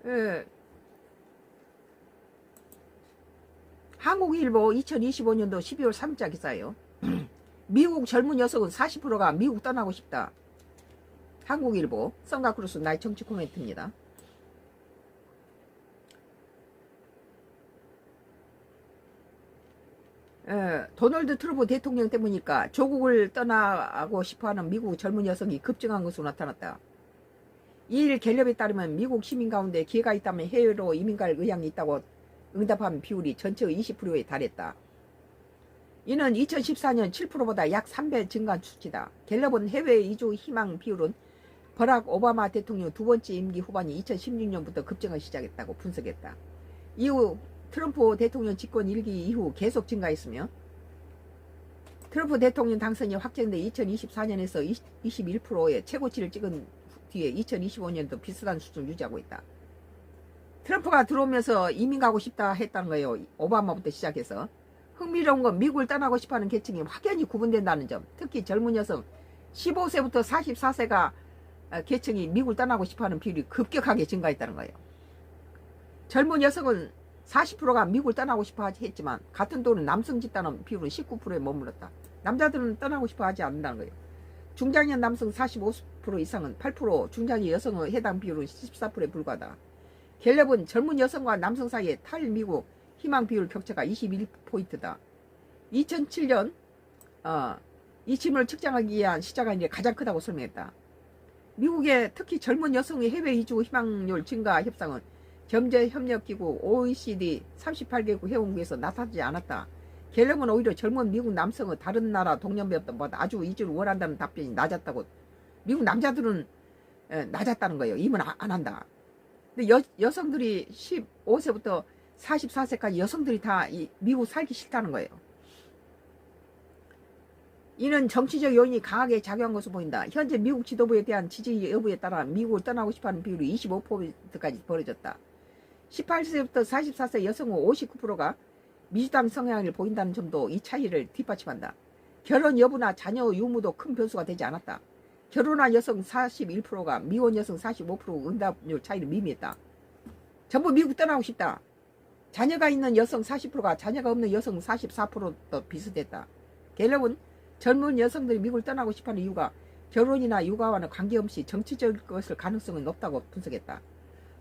예, 한국일보 2025년도 12월 3일자 기사예요. 미국 젊은 여성은 40%가 미국 떠나고 싶다. 한국일보 성가크루스 나의 정치 코멘트입니다. 도널드 트럼프 대통령 때문이니까 조국을 떠나고 싶어하는 미국 젊은 여성이 급증한 것으로 나타났다. 이일 갤럽에 따르면 미국 시민 가운데 기회가 있다면 해외로 이민갈 의향이 있다고 응답한 비율이 전체의 20%에 달했다. 이는 2014년 7%보다 약 3배 증가한 수치다. 갤럽은 해외 이주 희망 비율은 버락 오바마 대통령 두 번째 임기 후반이 2016년부터 급증을 시작했다고 분석했다. 이후 트럼프 대통령 집권 1기 이후 계속 증가했으며 트럼프 대통령 당선이 확정돼 2024년에서 21%의 최고치를 찍은 뒤에 2025년도 비슷한 수준을 유지하고 있다. 트럼프가 들어오면서 이민 가고 싶다 했다는 거예요. 오바마부터 시작해서. 흥미로운 건 미국을 떠나고 싶어하는 계층이 확연히 구분된다는 점. 특히 젊은 여성 15세부터 44세가 계층이 미국을 떠나고 싶어하는 비율이 급격하게 증가했다는 거예요. 젊은 여성은 40%가 미국을 떠나고 싶어 했지만 같은 또는 남성 집단은 비율은 19%에 머물렀다. 남자들은 떠나고 싶어 하지 않는다는 거예요. 중장년 남성 45% 이상은 8%, 중장년 여성의 해당 비율은 14%에 불과하다. 갤럽은 젊은 여성과 남성 사이의 탈미국 희망 비율 격차가 21포인트다. 2007년 이 질문을 측정하기 위한 시작이 가장 크다고 설명했다. 미국의 특히 젊은 여성의 해외 이주 희망률 증가 협상은 경제협력기구 OECD 38개국 회원국에서 나타나지 않았다. 갤럽은 오히려 젊은 미국 남성의 다른 나라 동년배보다 아주 이주를 원한다는 답변이 낮았다고. 미국 남자들은 낮았다는 거예요. 이민 안 한다. 근데 여성들이 15세부터 44세까지 여성들이 다 미국 살기 싫다는 거예요. 이는 정치적 요인이 강하게 작용한 것으로 보인다. 현재 미국 지도부에 대한 지지 여부에 따라 미국을 떠나고 싶어하는 비율이 25%까지 벌어졌다. 18세부터 44세 여성의 59%가 민주당 성향을 보인다는 점도 이 차이를 뒷받침한다. 결혼 여부나 자녀 유무도 큰 변수가 되지 않았다. 결혼한 여성 41%가 미혼 여성 45% 응답률 차이를 미미했다. 전부 미국 떠나고 싶다. 자녀가 있는 여성 40%가 자녀가 없는 여성 44%도 비슷했다. 갤럽은 젊은 여성들이 미국을 떠나고 싶어하는 이유가 결혼이나 육아와는 관계없이 정치적 것일 가능성이 높다고 분석했다.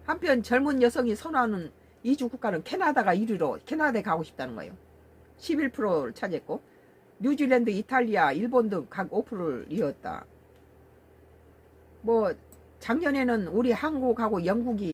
한편 젊은 여성이 선호하는 이주 국가는 캐나다가 1위로 캐나다에 가고 싶다는 거예요. 11%를 차지했고 뉴질랜드, 이탈리아, 일본 등 각 5%를 이었다. 뭐 작년에는 우리 한국하고 영국이